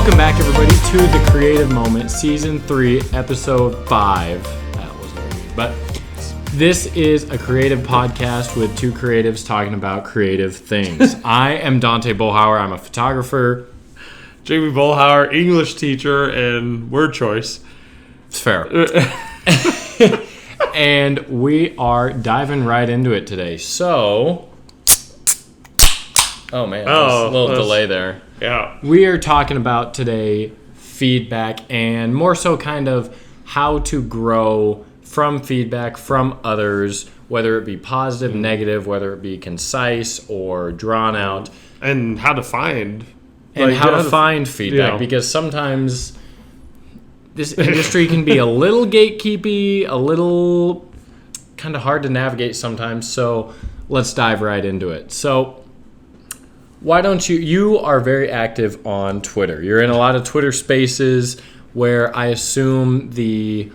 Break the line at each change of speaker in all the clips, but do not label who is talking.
Welcome back, everybody, to The Creative Moment, Season 3, Episode 5. That wasn't very good, but this is a creative podcast with two creatives talking about creative things. I am Dante Bohlauer. I'm a photographer.
Jamie Bohlauer, English teacher and word choice.
It's fair. And we are diving right into it today. So, oh man, there's a little delay there.
Yeah.
We are talking about today feedback and more so kind of how to grow from feedback from others, whether it be positive, negative, whether it be concise or drawn out.
And how to find.
And how to find feedback, because sometimes this industry can be a little gatekeepy, a little kind of hard to navigate sometimes. So let's dive right into it. So why don't you are very active on Twitter. You're in a lot of Twitter spaces where I assume the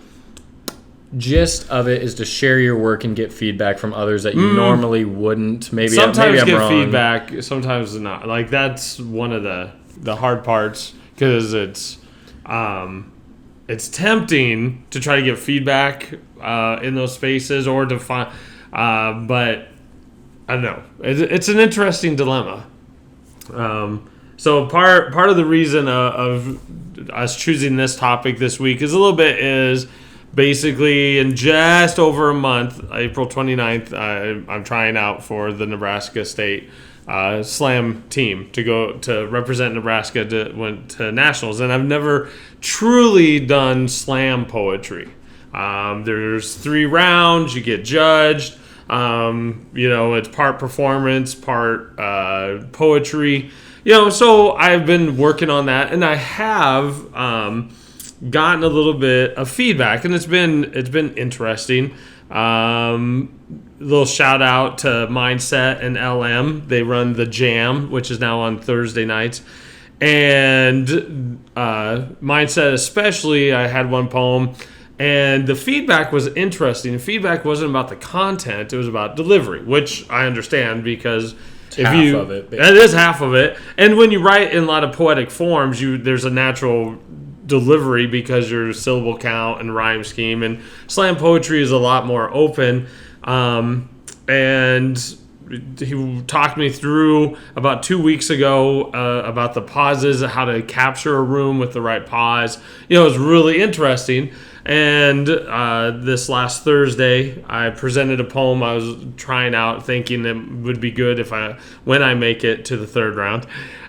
gist of it is to share your work and get feedback from others that you normally wouldn't.
Sometimes
maybe I'm
get
wrong.
feedback, sometimes not. Like, that's one of the hard parts, because it's tempting to try to get feedback in those spaces or to find, but I don't know. It's an interesting dilemma. So part of the reason of us choosing this topic this week is basically in just over a month, April 29th, I'm trying out for the Nebraska State slam team to go to represent Nebraska went to nationals, and I've never truly done slam poetry. There's 3 rounds, you get judged. It's part performance, part poetry. So I've been working on that, and I have gotten a little bit of feedback, and it's been interesting. Little shout out to Mindset and LM. They run the Jam, which is now on Thursday nights. And Mindset especially, I had one poem, and the feedback was interesting. The feedback wasn't about the content, it was about delivery, which I understand, because it is half of it. And when you write in a lot of poetic forms, there's a natural delivery because your syllable count and rhyme scheme, and slam poetry is a lot more open. And he talked me through about 2 weeks ago about the pauses, how to capture a room with the right pause. It was really interesting. And this last Thursday, I presented a poem I was trying out, thinking it would be good when I make it to the 3rd round.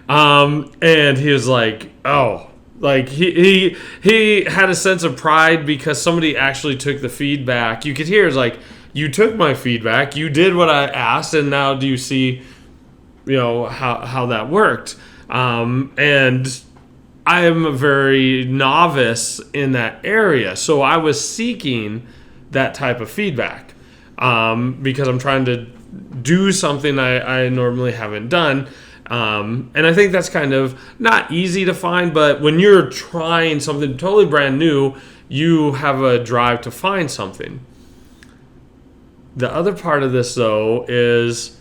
And he was like, oh. Like, he had a sense of pride because somebody actually took the feedback. You could hear it's like, you took my feedback, you did what I asked, and now do you see, how that worked? And I am a very novice in that area, so I was seeking that type of feedback because I'm trying to do something I normally haven't done. And I think that's kind of not easy to find, but when you're trying something totally brand new, you have a drive to find something. The other part of this, though, is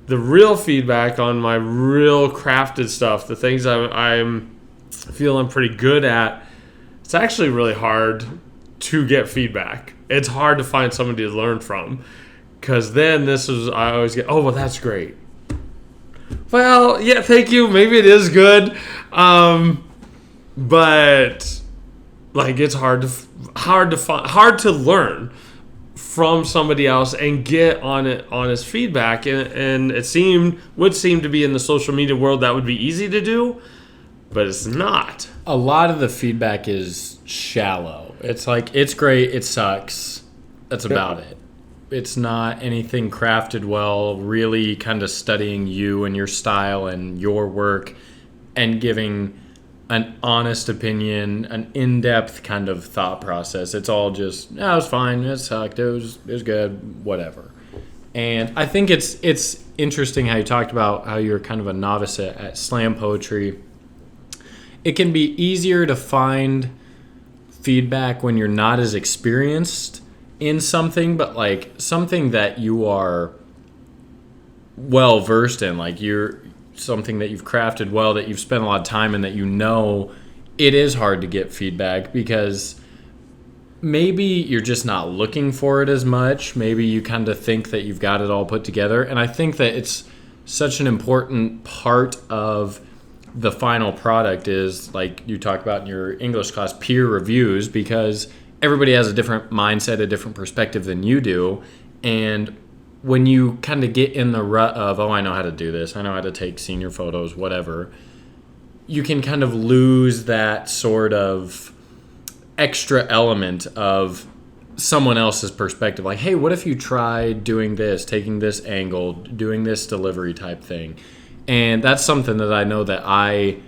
the real feedback on my real crafted stuff, the things I'm feeling pretty good at. It's actually really hard to get feedback. It's hard to find somebody to learn from, because then I always get, oh, well, that's great. Well, yeah, thank you. Maybe it is good, but like, it's hard to learn from somebody else and get honest feedback. And it would seem to be in the social media world that would be easy to do, but it's not.
A lot of the feedback is shallow. It's like, it's great, it sucks. That's about it. It's not anything crafted well, really kind of studying you and your style and your work and giving an honest opinion, an in-depth kind of thought process. It's all just, it was fine, it sucked, it was good, whatever. And I think it's interesting how you talked about how you're kind of a novice at slam poetry. It can be easier to find feedback when you're not as experienced in something, but like something that you are well versed in, like you're something that you've crafted well, that you've spent a lot of time in, that it is hard to get feedback because maybe you're just not looking for it as much. Maybe you kind of think that you've got it all put together. And I think that it's such an important part of the final product is, like you talk about in your English class, peer reviews, because everybody has a different mindset, a different perspective than you do. And when you kind of get in the rut of, oh, I know how to do this, I know how to take senior photos, whatever, you can kind of lose that sort of extra element of someone else's perspective. Like, hey, what if you tried doing this, taking this angle, doing this delivery type thing? And that's something that I know that I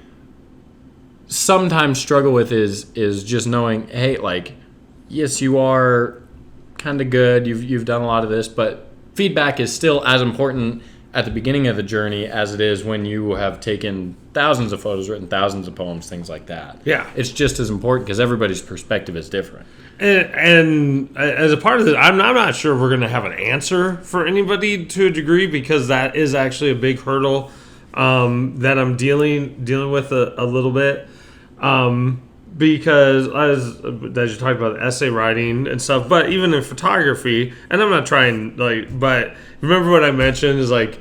sometimes struggle with is just knowing, hey, like, yes, you are kind of good. You've done a lot of this, but feedback is still as important at the beginning of the journey as it is when you have taken thousands of photos, written thousands of poems, things like that.
Yeah.
It's just as important because everybody's perspective is different.
And as a part of this, I'm not sure we're going to have an answer for anybody to a degree, because that is actually a big hurdle that I'm dealing with a little bit. Because as you talked about essay writing and stuff, but even in photography, and I'm not trying, like, but remember what I mentioned is like,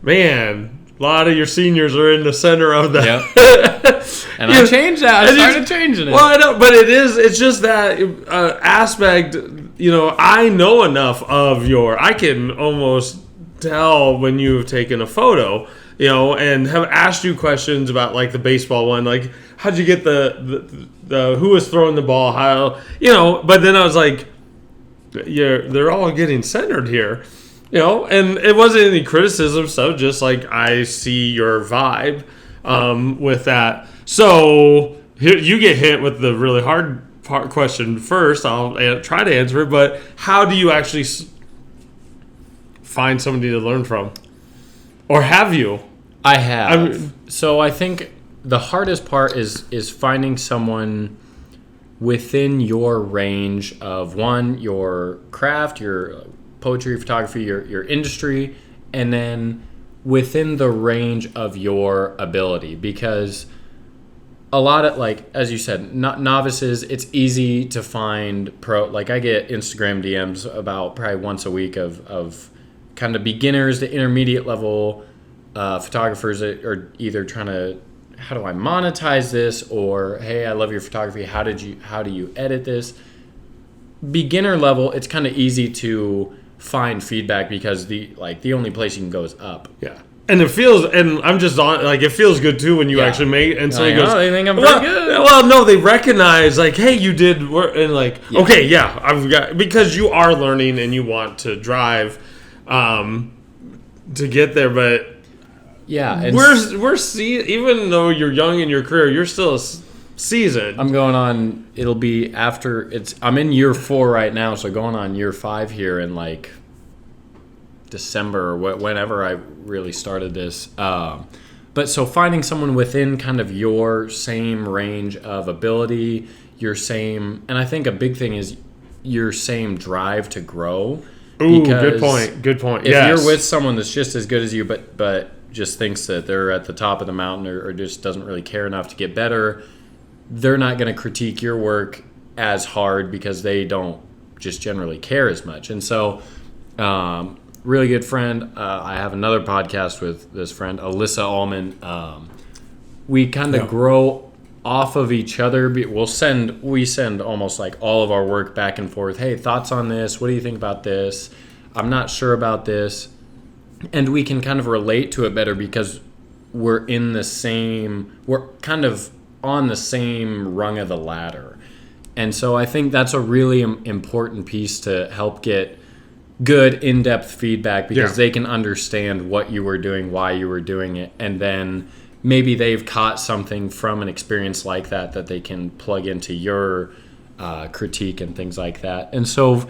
man, a lot of your seniors are in the center of that.
Yep. And I changed that. I started changing it.
Well, I know, but it's just that aspect, I know enough of I can almost tell when you've taken a photo, and have asked you questions about, like, the baseball one, like, how'd you get the who was throwing the ball, how, but then I was like, they're all getting centered here, and it wasn't any criticism, so just like, I see your vibe with that. So here, you get hit with the really hard question first. I'll try to answer it, but how do you actually find somebody to learn from? Or have you?
I have. So I think the hardest part is finding someone within your range of, one, your craft, your poetry, photography, your industry, and then within the range of your ability. Because a lot of, like, as you said, novices, it's easy to find like, I get Instagram DMs about probably once a week of kind of beginners to intermediate level photographers that are either trying to, how do I monetize this, or, hey, I love your photography, how do you edit this? Beginner level, it's kind of easy to find feedback because the only place you can go is up.
Yeah. And it feels, and I'm just on, like, it feels good too when you actually make, and somebody goes,
they think I'm pretty good.
Well, no, they recognize, like, hey, you did work, and like, okay, yeah, I've got, because you are learning and you want to drive to get there, but
yeah, and
we're even though you're young in your career, you're still seasoned.
I'm going on, it'll be after, I'm in year 4 right now, so going on year 5 here in, like, December or whenever I really started this. But so finding someone within kind of your same range of ability, and I think a big thing is your same drive to grow.
Ooh, good point.
If you're with someone that's just as good as you, but just thinks that they're at the top of the mountain or just doesn't really care enough to get better, they're not going to critique your work as hard because they don't just generally care as much. And so, really good friend. I have another podcast with this friend, Alyssa Allman. We kind of grow off of each other. We send almost like all of our work back and forth. Hey, thoughts on this? What do you think about this? I'm not sure about this. And we can kind of relate to it better because we're kind of on the same rung of the ladder. And so I think that's a really important piece to help get good in-depth feedback because they can understand what you were doing, why you were doing it, and then maybe they've caught something from an experience like that they can plug into your critique and things like that. And so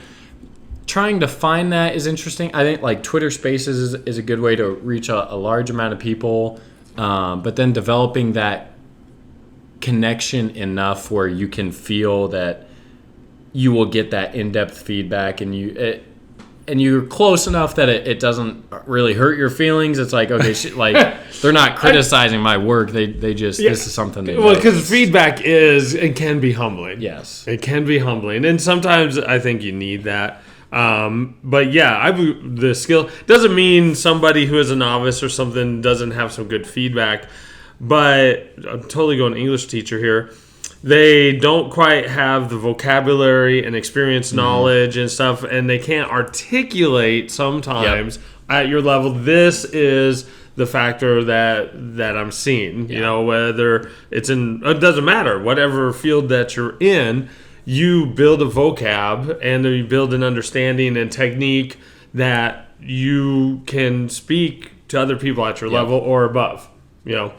trying to find that is interesting. I think like Twitter Spaces is a good way to reach a large amount of people, but then developing that connection enough where you can feel that you will get that in-depth feedback and and you're close enough that it doesn't really hurt your feelings. It's like, okay, they're not criticizing my work. They just, this is something they
Well, because feedback it can be humbling.
Yes.
It can be humbling. And sometimes I think you need that. But yeah, the skill doesn't mean somebody who is a novice or something doesn't have some good feedback. But I'm totally going English teacher here. They don't quite have the vocabulary and experience, knowledge and stuff, and they can't articulate sometimes at your level. This is the factor that I'm seeing. You know, whether it doesn't matter, whatever field that you're in, you build a vocab and you build an understanding and technique that you can speak to other people at your level or above. You know.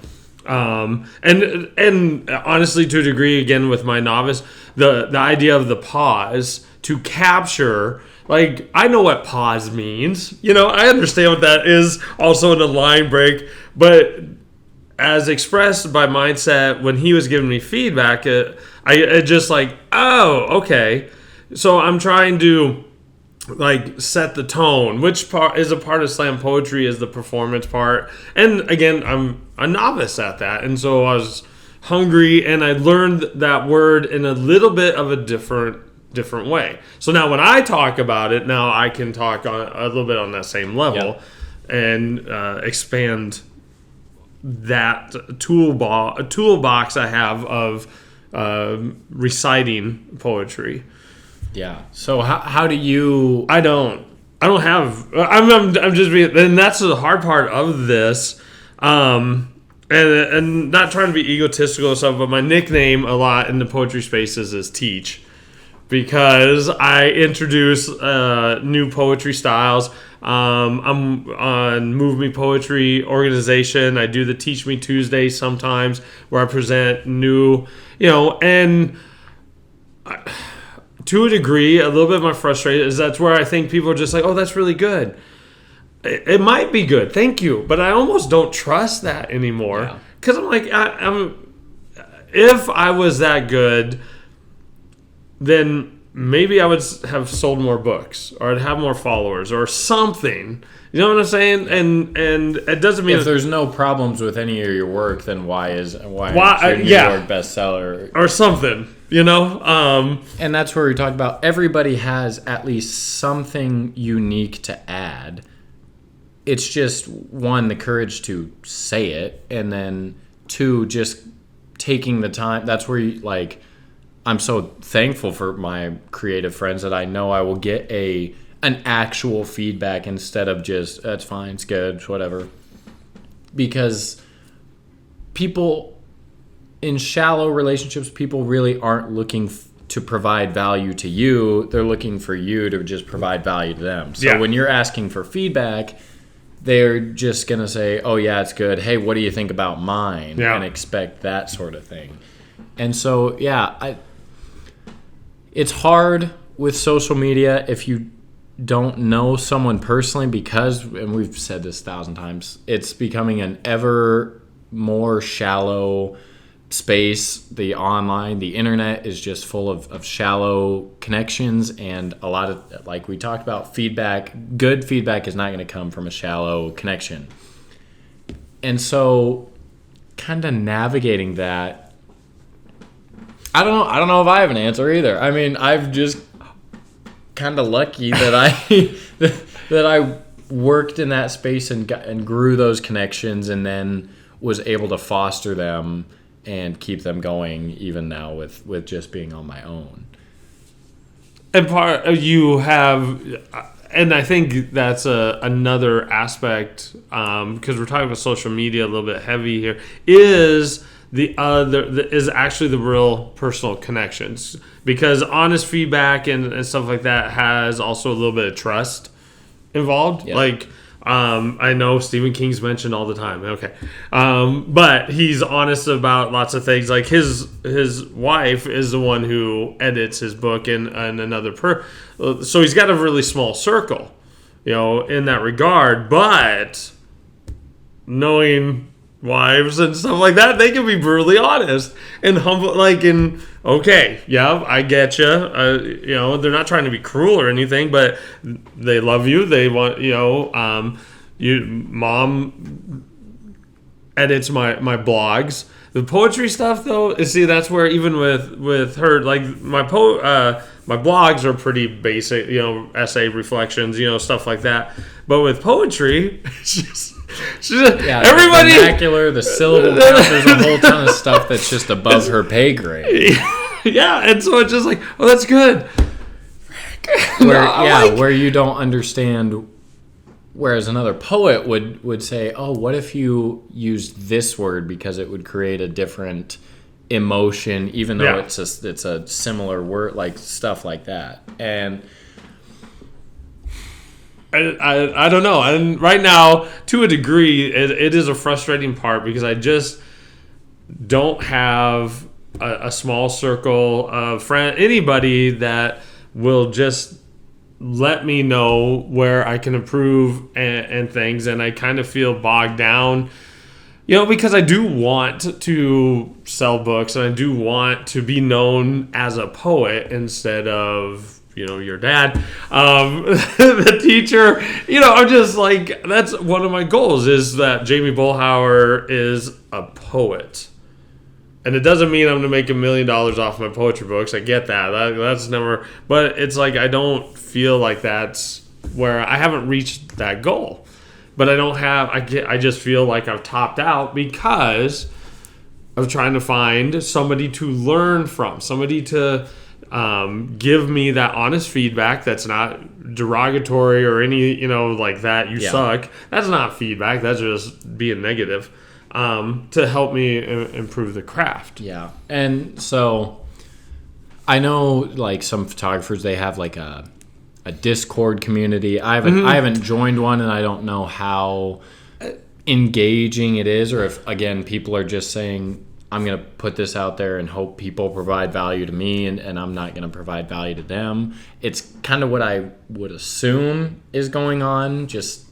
And honestly, to a degree, again with my novice, the idea of the pause to capture, like, I know what pause means. You know, I understand what that is. Also in a line break, but as expressed by Mindset when he was giving me feedback, I just like, oh, okay. So I'm trying to like set the tone, which part is a part of slam poetry is the performance part. And again, I'm a novice at that, and so I was hungry and I learned that word in a little bit of a different way. So now when I talk about it, now I can talk on a little bit on that same level and expand that toolbox I have of reciting poetry.
Yeah. So how do you?
I don't have. I'm just being, and that's the hard part of this. And not trying to be egotistical or stuff, but my nickname a lot in the poetry spaces is Teach, because I introduce new poetry styles. I'm on Move Me Poetry organization. I do the Teach Me Tuesday sometimes, where I present new, and to a degree, a little bit of my frustration is that's where I think people are just like, oh, that's really good. It might be good, thank you, but I almost don't trust that anymore, because I'm like, if I was that good, then maybe I would have sold more books, or I'd have more followers, or something. You know what I'm saying? And it doesn't mean
if there's no problems with any of your work, then why is your New York bestseller
or something?
And that's where we talk about everybody has at least something unique to add. It's just, one, the courage to say it, and then two, just taking the time. That's where I'm so thankful for my creative friends that I know I will get an actual feedback instead of just, that's fine, it's good, it's whatever. Because people in shallow relationships, people really aren't looking to provide value to you. They're looking for you to just provide value to them. So when you're asking for feedback, they're just going to say, oh, yeah, it's good. Hey, what do you think about mine? And expect that sort of thing. And so, it's hard with social media if you don't know someone personally, because, and we've said this 1,000 times, it's becoming an ever more shallow space. The internet is just full of shallow connections, and a lot of, like we talked about, good feedback is not going to come from a shallow connection. And so kind of navigating that, I don't know if I have an answer either. I mean, I've just kind of lucky that I worked in that space and grew those connections, and then was able to foster them and keep them going even now with just being on my own.
And you have, and I think that's another aspect, because we're talking about social media a little bit heavy here, is actually the real personal connections, because honest feedback and stuff like that has also a little bit of trust involved. I know Stephen King's mentioned all the time. Okay. But he's honest about lots of things. Like his wife is the one who edits his book, and another so he's got a really small circle, in that regard. But knowing wives and stuff like that, they can be brutally honest and humble. Like, okay, yeah, I get you. They're not trying to be cruel or anything, but they love you. They want, mom edits my blogs. The poetry stuff, though, see, that's where even with her, like my blogs are pretty basic, essay reflections, stuff like that. But with poetry, it's just everybody,
the vernacular, the syllable count, there's a whole ton of stuff that's just above her pay grade.
Yeah, and so it's just like, oh, that's good.
Where you don't understand. Whereas another poet would say, oh, what if you used this word because it would create a different emotion, even though it's a similar word, like stuff like that. And
I don't know. And right now, to a degree, it is a frustrating part because I just don't have a small circle of friends, anybody that will just let me know where I can improve and things. And I kind of feel bogged down, because I do want to sell books and I do want to be known as a poet instead of, your dad, the teacher. I'm just like, that's one of my goals, is that Jamie Bullhauer is a poet. And it doesn't mean I'm going to make $1 million off my poetry books. I get that. That's never... But it's like I don't feel like that's where... I haven't reached that goal. But I don't have... I just feel like I've topped out because of trying to find somebody to learn from. Somebody to give me that honest feedback that's not derogatory or any, like that. You suck. That's not feedback. That's just being negative. To help me improve the craft.
Yeah. And so I know like some photographers, they have like a Discord community. I haven't joined one, and I don't know how engaging it is, or if, again, people are just saying, I'm going to put this out there and hope people provide value to me, and I'm not going to provide value to them. It's kind of what I would assume is going on, just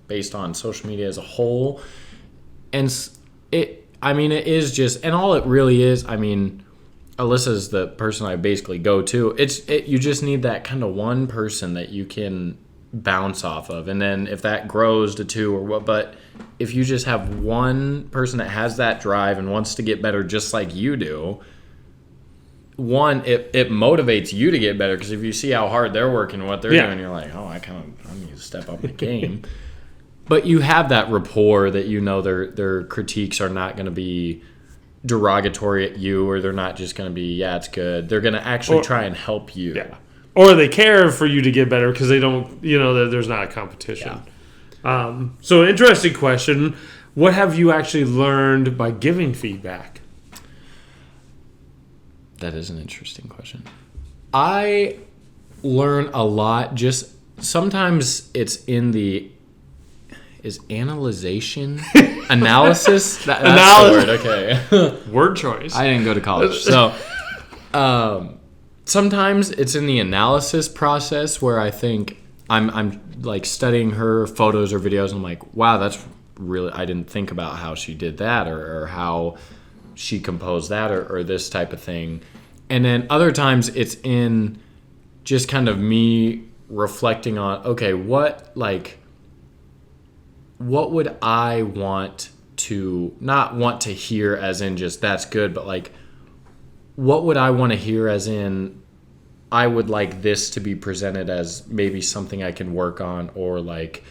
based on social media as a whole. And it is just, and all it really is, Alyssa's the person I basically go to. You just need that kind of one person that you can bounce off of. And then if that grows to two or what, but if you just have one person that has that drive and wants to get better just like you do, it motivates you to get better, because if you see how hard they're working and what they're doing, you're like, oh, I need to step up my game. But you have that rapport that their critiques are not going to be derogatory at you, or they're not just going to be, it's good. They're going to actually try and help you.
Yeah. Or they care for you to get better because they don't, there's not a competition. Yeah. So interesting question. What have you actually learned by giving feedback?
That is an interesting question. I learn a lot. Just sometimes it's in the... Is analyzation? Analysis? That's the word, okay.
Word choice.
I didn't go to college. So sometimes it's in the analysis process where I think I'm like studying her photos or videos, and I'm like, wow, that's really... I didn't think about how she did that, or how she composed that, or this type of thing. And then other times it's in just kind of me reflecting on, okay, what would I want to, not want to hear as in just that's good, but like, what would I want to hear as in, I would like this to be presented as maybe something I can work on, or like,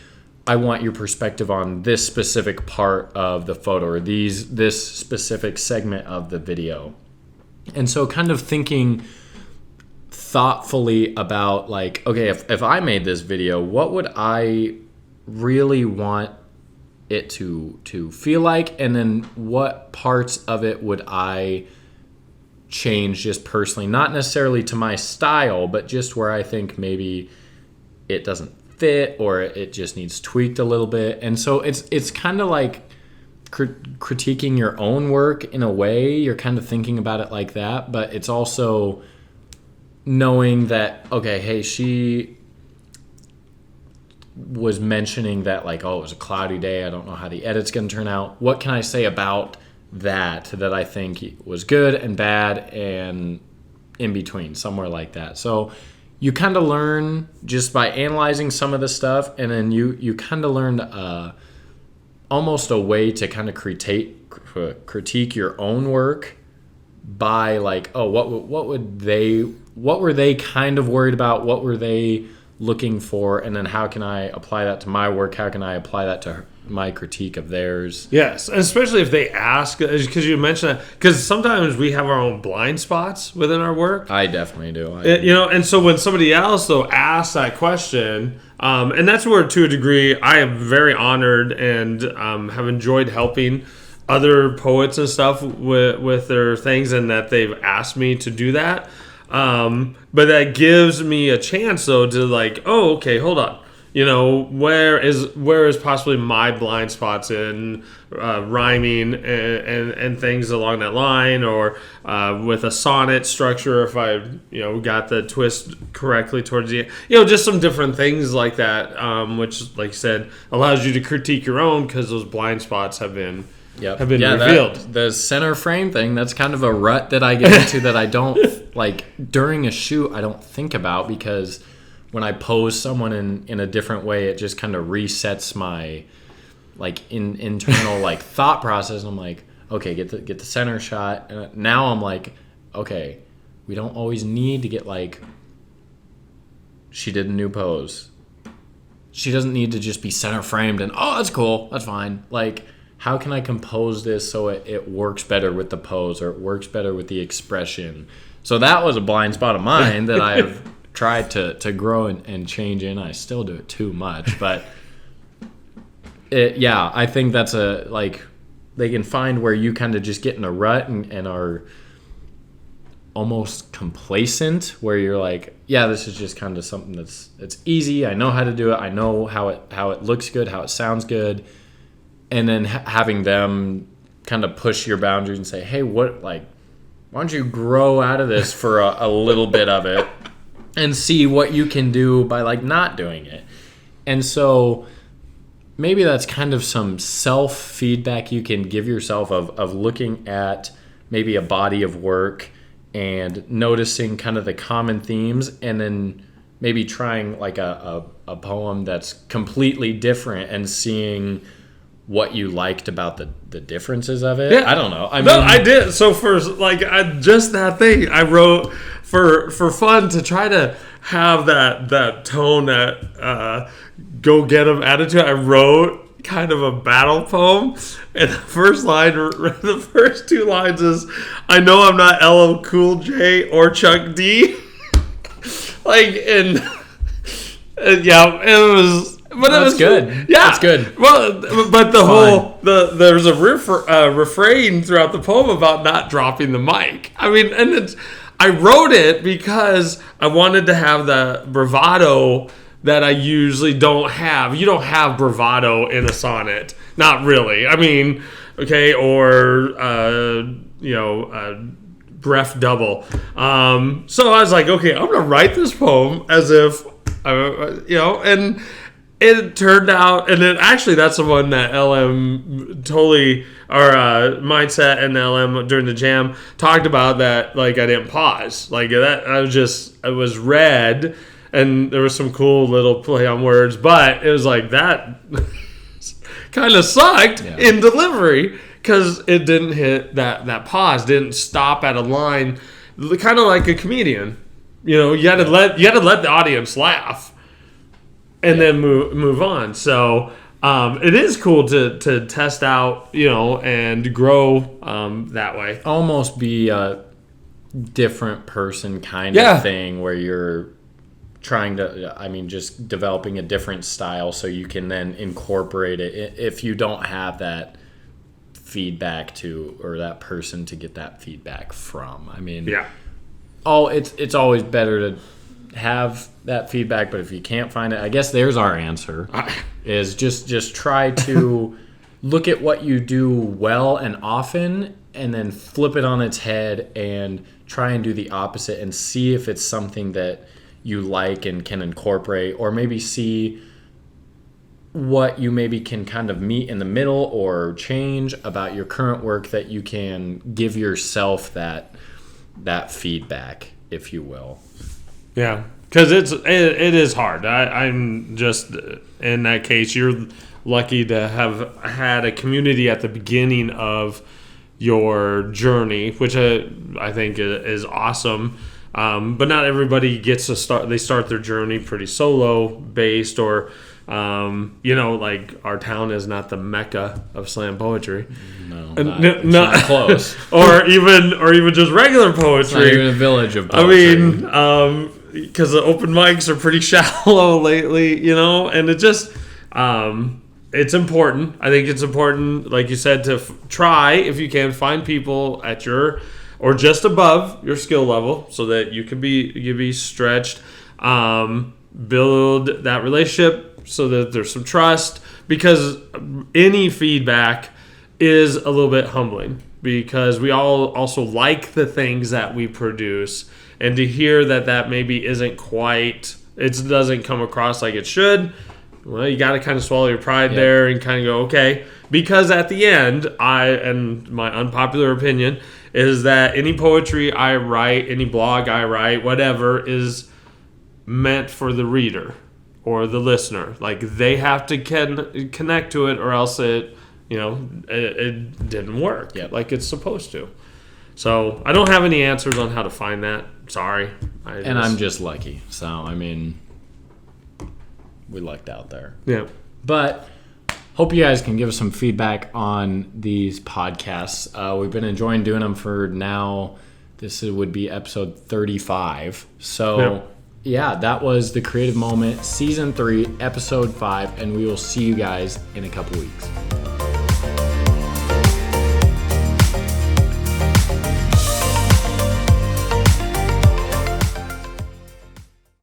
I want your perspective on this specific part of the photo, or this specific segment of the video. And so kind of thinking thoughtfully about like, okay, if I made this video, what would I really want it to feel like, and then what parts of it would I change just personally, not necessarily to my style, but just where I think maybe it doesn't fit, or it just needs tweaked a little bit. And so it's kind of like critiquing your own work in a way. You're kind of thinking about it like that, but it's also knowing that, okay, hey, she was mentioning that like, oh, it was a cloudy day, I don't know how the edit's going to turn out. What can I say about that I think was good and bad and in between, somewhere like that? So you kind of learn just by analyzing some of the stuff, and then you kind of learn almost a way to kind of critique your own work by like, oh, what were they kind of worried about? What were they looking for? And then how can I apply that to my work? How can I apply that to my critique of theirs?
Yes, and especially if they ask, because you mentioned that, because sometimes we have our own blind spots within our work.
I definitely do.
And so when somebody else though asks that question, and that's where to a degree I am very honored and have enjoyed helping other poets and stuff with their things, and that they've asked me to do that. But that gives me a chance though to like, oh, okay, hold on. Where is possibly my blind spots in rhyming and things along that line, or with a sonnet structure, if I got the twist correctly towards the just some different things like that, which, like you said, allows you to critique your own because those blind spots have been revealed.
The center frame thing, that's kind of a rut that I get into that I don't like during a shoot. I don't think about, because when I pose someone in a different way, it just kind of resets my like internal like thought process. And I'm like, okay, get the center shot. And now I'm like, okay, we don't always need to get like, she did a new pose. She doesn't need to just be center framed and, oh, that's cool, that's fine. Like, how can I compose this so it works better with the pose, or it works better with the expression? So that was a blind spot of mine that I've tried to grow and change in. I still do it too much, but I think that's they can find where you kind of just get in a rut and are almost complacent, where you're like, yeah, this is just kind of something it's easy. I know how to do it. I know how it looks good, how it sounds good. And then having them kind of push your boundaries and say, hey, why don't you grow out of this for a little bit of it and see what you can do by like not doing it. And so maybe that's kind of some self-feedback you can give yourself of looking at maybe a body of work and noticing kind of the common themes, and then maybe trying like a poem that's completely different and seeing what you liked about the differences of it. Yeah. I don't know.
I did. So for just that thing, I wrote for fun to try to have that tone, that go get 'em attitude. I wrote kind of a battle poem, and the first two lines is, I know I'm not LL Cool J or Chuck D. It was. But it was
good.
Yeah,
it's good.
Well, but there's a refrain throughout the poem about not dropping the mic. I mean, and I wrote it because I wanted to have the bravado that I usually don't have. You don't have bravado in a sonnet, not really. I mean, okay, or breath double. So I was like, okay, I'm gonna write this poem as if and it turned out, and then actually that's the one that LM totally, or Mindset and LM during the jam talked about, that like I didn't pause, like that I was read, and there was some cool little play on words, but it was like that kind of sucked in delivery, because it didn't hit that pause, didn't stop at a line, kind of like a comedian. You had to let the audience laugh and then move on. So it is cool to test out, and grow that way.
Almost be a different person kind of thing, where you're trying to, just developing a different style so you can then incorporate it if you don't have that feedback or that person to get that feedback from. It's always better to have that feedback, but if you can't find it, I guess there's our answer, is just try to look at what you do well and often, and then flip it on its head and try and do the opposite, and see if it's something that you like and can incorporate, or maybe see what you maybe can kind of meet in the middle or change about your current work that you can give yourself that feedback, if you will.
Yeah, because it is hard. I'm just, in that case, you're lucky to have had a community at the beginning of your journey, which I think is awesome. But not everybody gets to start. They start their journey pretty solo based, or like our town is not the mecca of slam poetry.
No, not close.
or even just regular poetry.
It's not even a village of poetry.
I mean, because the open mics are pretty shallow lately, and it just it's important. I think it's important, like you said, to try, if you can, find people at your or just above your skill level so that you can be stretched. Build that relationship so that there's some trust, because any feedback is a little bit humbling, because we all also like the things that we produce, and to hear that maybe isn't quite, it doesn't come across like it should, well, you got to kind of swallow your pride there and kind of go, okay, because at the end, my unpopular opinion is that any poetry I write, any blog I write, whatever, is meant for the reader or the listener. Like, they have to connect to it, or else it didn't work like it's supposed to. So I don't have any answers on how to find that. Sorry.
I'm just lucky. So, I mean, we lucked out there.
Yeah.
But hope you guys can give us some feedback on these podcasts. We've been enjoying doing them for now. This would be episode 35. So, yeah, that was The Creative Moment, Season 3, Episode 5, and we will see you guys in a couple weeks.